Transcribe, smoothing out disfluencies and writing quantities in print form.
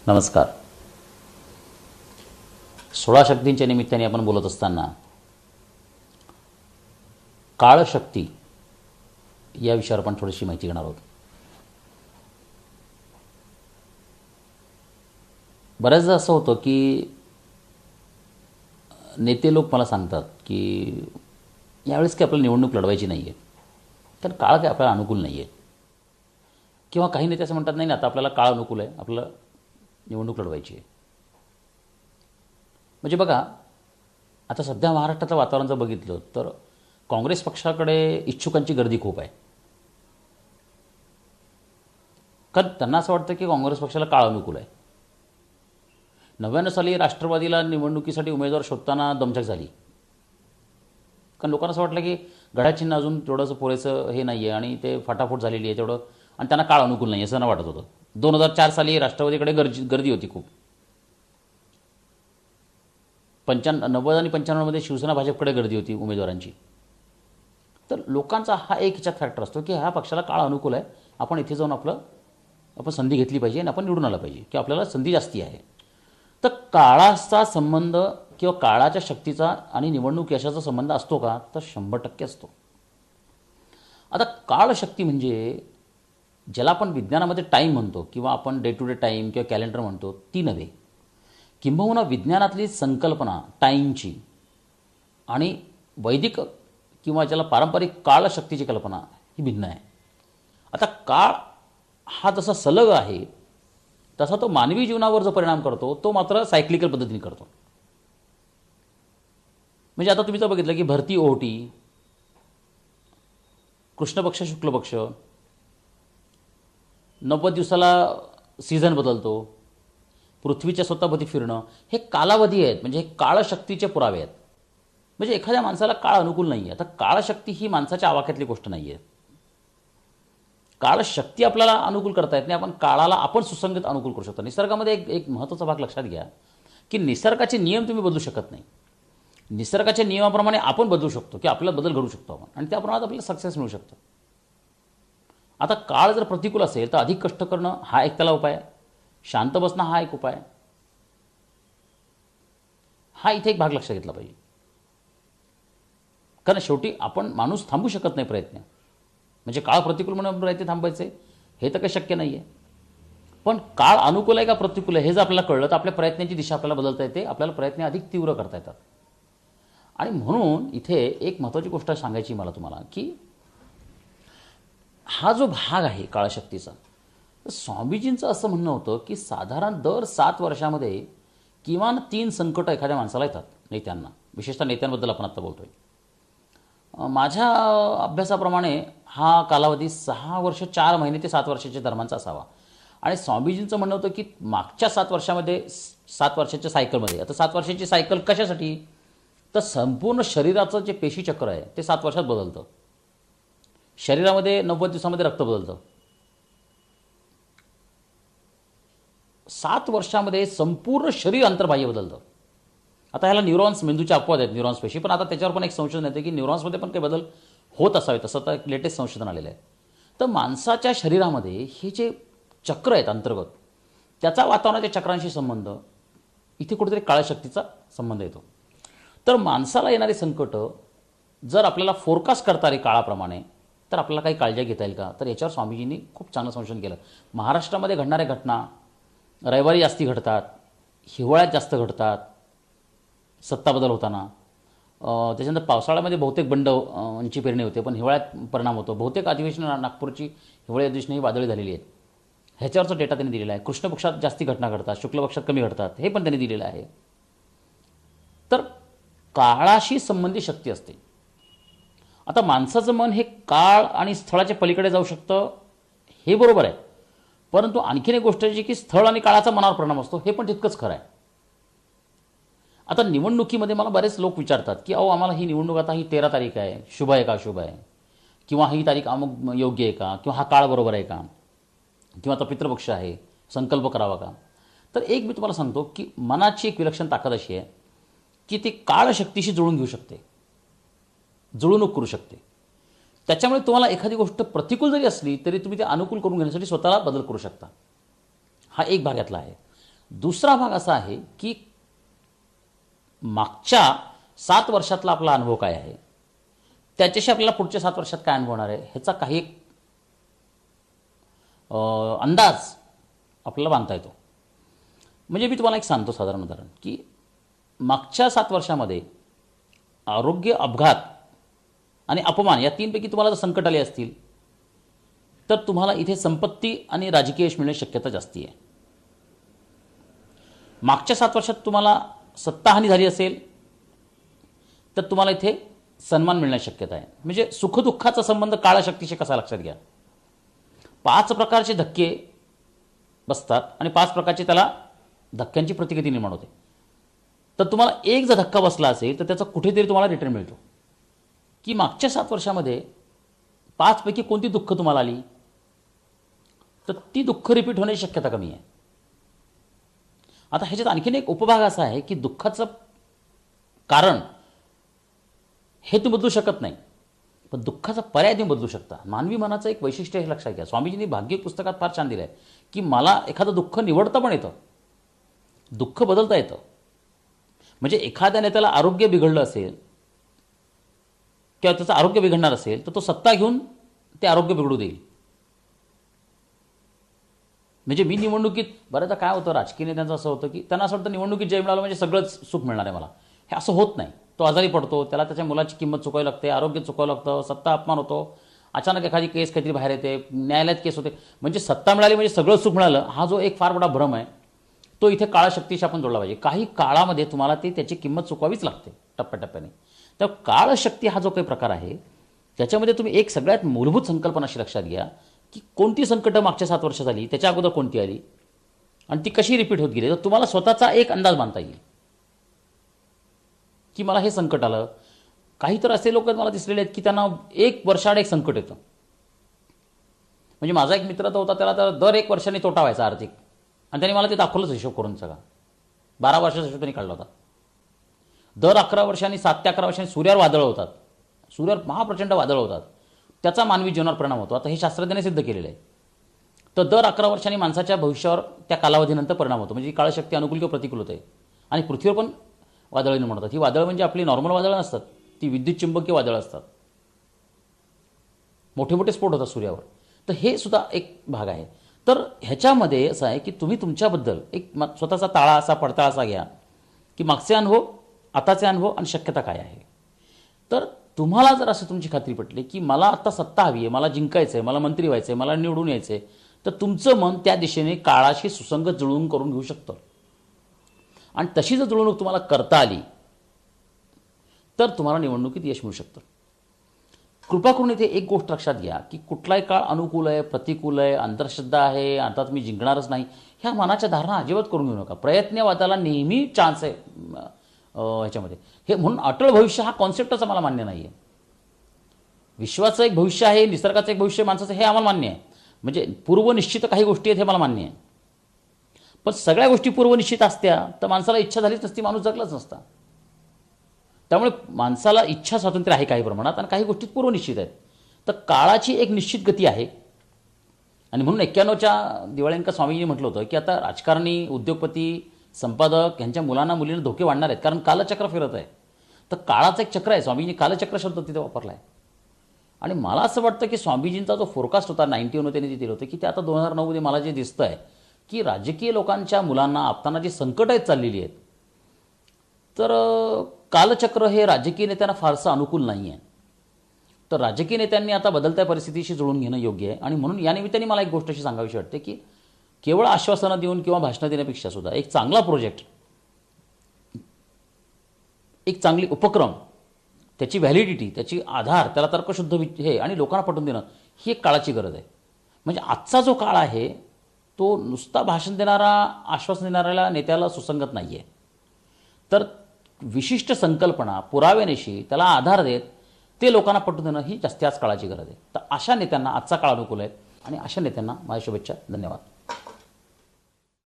नमस्कार. 16 शक्तींच्या निमित्ताने आपण बोलत असताना काळशक्ती या विषयावर आपण थोडीशी माहिती घेणार आहोत. बऱ्याचदा असं होतं की नेते लोक मला सांगतात की यावेळेस काही आपल्याला निवडणूक लढवायची नाही आहे, कारण काळ काही आपल्याला अनुकूल नाही आहे. किंवा काही नेते असं म्हणतात, नाही ना, आता आपल्याला काळ अनुकूल आहे, आपल्याला निवडणूक लढवायची आहे. म्हणजे बघा, आता सध्या महाराष्ट्राचं वातावरण जर बघितलं तर काँग्रेस पक्षाकडे इच्छुकांची गर्दी खूप आहे. कारण त्यांना असं वाटतं की काँग्रेस पक्षाला काळ अनुकूल आहे. 99 साली राष्ट्रवादीला निवडणुकीसाठी उमेदवार शोधताना दमछाक झाली, कारण लोकांना असं वाटलं की घड्याचिन्ह अजून तेवढंसं पुरेसं हे नाही आहे आणि ते फटाफट झालेली आहे तेवढं, आणि त्यांना काळ अनुकूल नाही असं त्यांना वाटत होतं. 2004 साली राष्ट्रवादीकडे गर्दी होती खूप. 90 आणि 95 शिवसेना भाजपकडे गर्दी होती उमेदवारांची. तर लोकांचा हा एक ह्याच्यात फॅक्टर असतो की ह्या पक्षाला काळ अनुकूल आहे, आपण इथे जाऊन आपण संधी घेतली पाहिजे आणि आपण निवडून आलं पाहिजे, की आपल्याला संधी जास्ती आहे. तर काळाचा संबंध किंवा काळाच्या शक्तीचा आणि निवडणूक यशाचा संबंध असतो का? तर 100% असतो. आता काळशक्ती म्हणजे ज्याला आपण विज्ञानामध्ये टाईम म्हणतो किंवा आपण डे टू डे टाईम किंवा कॅलेंडर म्हणतो, ती नव्हे. किंबहुना विज्ञानातली संकल्पना टाईमची आणि वैदिक किंवा ज्याला पारंपरिक काळशक्तीची कल्पना ही भिन्न आहे. आता काळ हा जसा सलग आहे तसा तो मानवी जीवनावर जो परिणाम करतो तो मात्र सायक्लिकल पद्धतीने करतो. म्हणजे आता तुम्ही जर बघितलं की भरती ओहोटी, कृष्ण पक्ष शुक्ल पक्ष, 90 दिवसाला सीझन बदलतो, पृथ्वीच्या स्वतःभोवती फिरणं, हे कालावधी आहेत, म्हणजे हे काळशक्तीचे पुरावे आहेत. म्हणजे एखाद्या माणसाला काळ अनुकूल नाही आहे. आता काळशक्ती ही माणसाच्या आवाक्यातली गोष्ट नाही आहे. काळशक्ती आपल्याला अनुकूल करता येत नाही, आपण काळाला आपण सुसंगत अनुकूल करू शकतो. निसर्गामध्ये एक महत्त्वाचा भाग लक्षात घ्या की निसर्गाचे नियम तुम्ही बदलू शकत नाही. निसर्गाच्या नियमाप्रमाणे आपण बदलू शकतो, की आपल्याला बदल घडू शकतो आपण, आणि त्याप्रमाणे आपल्याला सक्सेस मिळू शकतं. आता काळ जर प्रतिकूल असेल तर अधिक कष्ट करणं हा एक त्याला उपाय आहे, शांत बसणं हा एक उपाय आहे. हा इथे एक भाग लक्षात घेतला पाहिजे, कारण शेवटी आपण माणूस थांबू शकत नाही प्रयत्न. म्हणजे काळ प्रतिकूल म्हणून प्रयत्न थांबायचे हे तर काही शक्य नाही आहे. पण काळ अनुकूल आहे का प्रतिकूल आहे हे जर आपल्याला कळलं तर आपल्या प्रयत्नांची दिशा आपल्याला बदलता येते, आपल्याला प्रयत्न अधिक तीव्र करता येतात. आणि म्हणून इथे एक महत्त्वाची गोष्ट सांगायची मला तुम्हाला, की हा जो भाग आहे काळशक्तीचा, स्वामीजींचं असं म्हणणं होतं की साधारण दर 7 वर्षामध्ये किमान 3 संकट एखाद्या माणसाला येतात, नेत्यांना, विशेषतः नेत्यांबद्दल आपण आत्ता बोलतोय. माझ्या अभ्यासाप्रमाणे हा कालावधी 6 वर्ष 4 महिने ते 7 वर्षाच्या दरम्यानचा असावा. आणि स्वामीजींचं म्हणणं होतं की मागच्या 7 वर्षामध्ये 7 वर्षाच्या सायकलमध्ये, आता 7 वर्षाची सायकल कशासाठी, तर संपूर्ण शरीराचं जे पेशीचक्र आहे ते 7 वर्षात बदलतं. शरीरामध्ये 90 दिवसामध्ये रक्त बदलतं. 7 वर्षामध्ये संपूर्ण शरीर अंतर्बाह्य बदलतं. आता ह्याला न्यूरॉन्स, मेंदूचे अपवाद आहेत न्यूरॉन्स पेशी, पण आता त्याच्यावर पण एक संशोधन येतं की न्यूरॉन्समध्ये पण काही बदल होत असावेत, असं तर एक लेटेस्ट संशोधन आलेलं आहे. तर माणसाच्या शरीरामध्ये हे जे चक्र आहेत अंतर्गत, त्याचा वातावरणाच्या चक्रांशी संबंध, इथे कुठेतरी काळशक्तीचा संबंध येतो. तर माणसाला येणारे संकट जर आपल्याला फोरकास्ट करता आले काळाप्रमाणे तर आपल्याला काही काळजी घेता येईल का, तर याच्यावर स्वामीजींनी खूप चांगलं संशोधन केलं. महाराष्ट्रामध्ये घडणाऱ्या घटना रविवारी जास्ती घडतात, हिवाळ्यात जास्त घडतात सत्ता बदल होताना. त्याच्यानंतर पावसाळ्यामध्ये बहुतेक बंडची पेरणी होते, पण हिवाळ्यात परिणाम होतो. बहुतेक अधिवेशन नागपूरची हिवाळी अधिवेशन ही वादळी झालेली आहेत. ह्याच्यावरचा डेटा त्यांनी दिलेला आहे. कृष्ण पक्षात जास्ती घटना घडतात, शुक्ल पक्षात कमी घडतात, हे पण त्यांनी दिलेलं आहे. तर काळाशी संबंधित शक्ती असते. आता माणसाचं मन हे काळ आणि स्थळाच्या पलीकडे जाऊ शकतं, हे बरोबर आहे. परंतु आणखीन एक गोष्ट आहे की स्थळ आणि काळाचा मनावर परिणाम असतो, हे पण तितकंच खरं आहे. आता निवडणुकीमध्ये मला बरेच लोक विचारतात की अहो, आम्हाला ही निवडणूक आता ही 13 तारीख आहे, शुभ आहे का अशुभ आहे, किंवा ही तारीख अमुक योग्य आहे का, किंवा हा काळ बरोबर आहे का, किंवा आता पितृपक्ष आहे, संकल्प करावा का. तर एक मी तुम्हाला सांगतो की मनाची एक विलक्षण ताकद अशी आहे की ती काळशक्तीशी जुळून घेऊ शकते, जुळवणूक करू शकते. त्याच्यामुळे तुम्हाला एखादी गोष्ट प्रतिकूल जरी असली तरी तुम्ही ते अनुकूल करून घेण्यासाठी स्वतःला बदल करू शकता. हा एक भाग यातला आहे. दुसरा भाग असा आहे की मागच्या 7 वर्षातला आपला अनुभव काय आहे, त्याच्याशी आपल्याला पुढच्या 7 वर्षात काय अनुभव होणार आहे ह्याचा काही अंदाज आपल्याला बांधता येतो. म्हणजे मी तुम्हाला एक सांगतो साधारण उदाहरण की मागच्या 7 वर्षामध्ये आरोग्य, अपघात आणि अपमान या 3 पैकी तुम्हाला जर संकट आले असतील तर तुम्हाला इथे संपत्ती आणि राजकीय यश मिळण्याची शक्यता जास्ती आहे. मागच्या 7 वर्षात तुम्हाला सत्ताहानी झाली असेल तर तुम्हाला इथे सन्मान मिळण्याची शक्यता आहे. म्हणजे सुखदुःखाचा संबंध काळशक्तीशी कसा लक्षात घ्या. 5 प्रकारचे धक्के बसतात आणि 5 प्रकारचे त्याला धक्क्यांची प्रतिक्रिया निर्माण होते. तर तुम्हाला एक जर धक्का बसला असेल तर त्याचा कुठेतरी तुम्हाला रिटर्न मिळतो. की मागच्या 7 वर्षामध्ये 5 पैकी कोणती दुःख तुम्हाला आली तर ती दुःख रिपीट होण्याची शक्यता कमी आहे. आता ह्याच्यात आणखीन एक उपभाग असा आहे की दुःखाचं कारण हे तुम्ही बदलू शकत नाही, पण दुःखाचा पर्याय तुम्ही बदलू शकता. मानवी मनाचं एक वैशिष्ट्य हे लक्षात घ्या. स्वामीजींनी भाग्य पुस्तकात फार छान दिलं आहे की मला एखादं दुःख निवडता पण येतं, दुःख बदलता येतं. म्हणजे एखाद्या नेत्याला आरोग्य बिघडलं असेल किंवा त्याचं आरोग्य बिघडणार असेल तर तो सत्ता घेऊन ते आरोग्य बिघडू देईल. म्हणजे मी निवडणुकीत बऱ्याचदा काय होतं, राजकीय नेत्यांचं असं होतं की त्यांना असं वाटतं निवडणुकीत जय मिळालं म्हणजे सगळंच सुख मिळणार आहे मला. हे असं होत नाही. तो आजारी पडतो, त्याला त्याच्या मुलाची किंमत चुकावी लागते, आरोग्य चुकावं लागतं, सत्ता अपमान होतो, अचानक एखादी केस काहीतरी बाहेर येते, न्यायालयात केस होते. म्हणजे सत्ता मिळाली म्हणजे सगळं सुख मिळालं हा जो एक फार मोठा भ्रम आहे तो इथे काळशक्तीशी आपण जोडला पाहिजे. काही काळामध्ये तुम्हाला त्याची किंमत चुकावीच लागते टप्प्याटप्प्याने. तर काळशक्ती हा जो काही प्रकार आहे त्याच्यामध्ये तुम्ही एक सगळ्यात मूलभूत संकल्पना अशी लक्षात घ्या की कोणती संकटं मागच्या 7 वर्षात आली, त्याच्या अगोदर कोणती आली आणि ती कशी रिपीट होत गेली. तर तुम्हाला स्वतःचा एक अंदाज बांधता येईल की मला हे संकट आलं. काही तर असे लोक मला दिसलेले आहेत की त्यांना 1 वर्षाआड एक संकट येतं. म्हणजे माझा एक मित्र तर होता, त्याला तर दर 1 वर्षांनी तोटा व्हायचा आर्थिक, आणि त्यांनी मला ते दाखवलंच हिशोब करून सगळा. 12 वर्षाचा हिशोब त्यांनी काढला होता. दर 11 वर्षांनी 7 ते 11 वर्षांनी सूर्यावर वादळं होतात, सूर्यावर महाप्रचंड वादळं होतात, त्याचा मानवी जीवनावर परिणाम होतो. आता हे शास्त्रज्ञांनी सिद्ध केलेलं आहे. तर दर 11 वर्षांनी माणसाच्या भविष्यावर त्या कालावधीनंतर परिणाम होतो. म्हणजे काळशक्ती अनुकूल किंवा प्रतिकूल होते. आणि पृथ्वीवर पण वादळं निर्माण होतात. ही वादळं म्हणजे आपली नॉर्मल वादळं नसतात, ती विद्युत चुंबकीय वादळं असतात. मोठे मोठे स्फोट होतात सूर्यावर. तर हे सुद्धा एक भाग आहे. तर ह्याच्यामध्ये असं आहे की तुम्ही तुमच्याबद्दल एक स्वतःचा ताळा असा पडताळा असा घ्या की मागचे अनुभव, आताचे अनुभव आणि शक्यता काय आहे. तर तुम्हाला जर असं तुमची खात्री पटली की मला आत्ता सत्ता हवी आहे, मला जिंकायचं आहे, मला मंत्री व्हायचं आहे, मला निवडून यायचं आहे, तर तुमचं मन त्या दिशेने काळाशी सुसंगत जुळवून करून घेऊ शकतं. आणि तशी जर जुळवणूक तुम्हाला करता आली तर तुम्हाला निवडणुकीत यश मिळू शकतं. कृपा करून इथे एक गोष्ट लक्षात घ्या की कुठलाही काळ अनुकूल आहे, प्रतिकूल आहे, अंधश्रद्धा आहे, आता तुम्ही जिंकणारच नाही, ह्या मनाच्या धारणा अजिबात करून घेऊ नका. प्रयत्नवादाला नेहमी चान्स आहे ह्याच्यामध्ये. हे म्हणून अटळ भविष्य हा कॉन्सेप्टच आम्हाला मान्य नाही आहे. विश्वाचं एक भविष्य आहे, निसर्गाचं एक भविष्य, माणसाचं, हे आम्हाला मान्य आहे. म्हणजे पूर्वनिश्चित काही गोष्टी आहेत हे मला मान्य आहे. पण सगळ्या गोष्टी पूर्वनिश्चित असत्या तर माणसाला इच्छा झालीच नसती, माणूस जगलाच नसता. त्यामुळे माणसाला इच्छा स्वातंत्र्य आहे काही प्रमाणात आणि काही गोष्टीत पूर्वनिश्चित आहेत. तर काळाची एक निश्चित गती आहे. आणि म्हणून 91च्या दिवाळींका स्वामीजींनी म्हटलं होतं की आता राजकारणी, उद्योगपती, संपादक यांच्या मुलांना मुलींना धोके वाढणार आहेत, कारण कालचक्र फिरत आहे. तर काळाचं एक चक्र आहे. स्वामीजींनी कालचक्र शब्द तिथे वापरला आहे. आणि मला असं वाटतं की स्वामीजींचा जो फोरकास्ट होता 91 त्यांनी जे दिलं होतं की ते आता 2009 मध्ये मला जे दिसतं आहे की राजकीय लोकांच्या मुलांना आपताना जी संकट आहेत चाललेली आहेत, तर कालचक्र हे राजकीय नेत्यांना फारसं अनुकूल नाही आहे. तर राजकीय नेत्यांनी आता बदलत्या परिस्थितीशी जुळून घेणं योग्य आहे. आणि म्हणून या निमित्ताने मला एक गोष्ट अशी सांगावीशी वाटते की केवळ आश्वासनं देऊन किंवा भाषणं देण्यापेक्षा सुद्धा एक चांगला प्रोजेक्ट, एक चांगली उपक्रम, त्याची व्हॅलिडिटी, त्याची आधार, त्याला तर्कशुद्ध हे आणि लोकांना पटवून देणं ही एक काळाची गरज आहे. म्हणजे आजचा जो काळ आहे तो नुसता भाषण देणारा, आश्वासन देणाऱ्याला नेत्याला सुसंगत नाही आहे. तर विशिष्ट संकल्पना, पुराव्यानिशी त्याला आधार देत ते लोकांना पटवून देणं ही जास्त आज काळाची गरज आहे. तर अशा नेत्यांना आजचा काळ अनुकूल आहे आणि अशा नेत्यांना माझ्या शुभेच्छा. धन्यवाद.